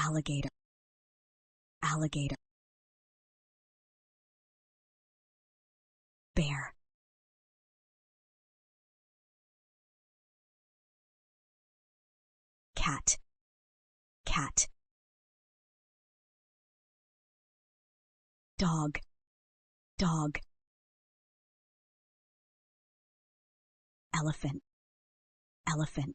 alligator, alligator. Bear, cat, cat. Dog, dog. Elephant, elephant.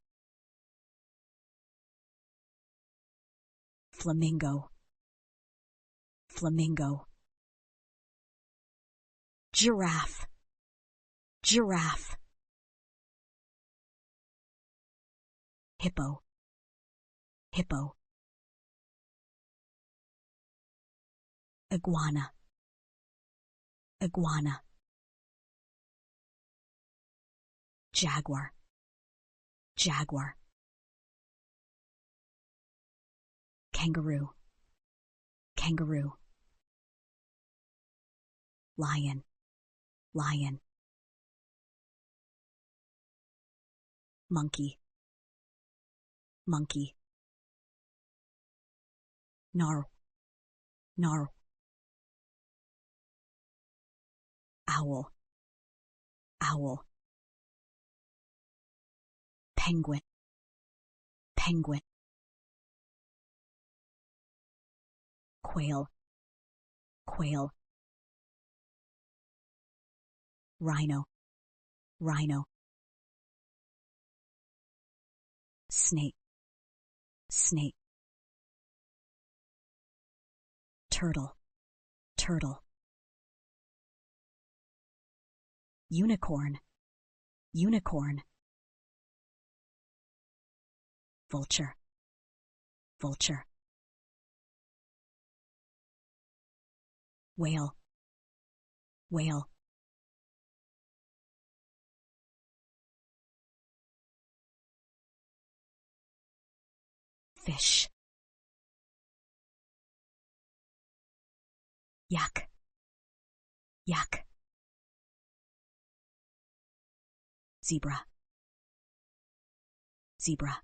Flamingo, flamingo. Giraffe, giraffe. Hippo, hippo. Iguana, iguana. Jaguar, jaguar. Kangaroo, kangaroo. Lion, lion. Monkey, monkey. Narwhal, narwhal. Owl, owl. Penguin, penguin. Quail, quail. Rhino, rhino. Snake, snake. Turtle, turtle. Unicorn, unicorn. Vulture, vulture. Whale, whale. Fish. Yak, yak. Zebra, zebra.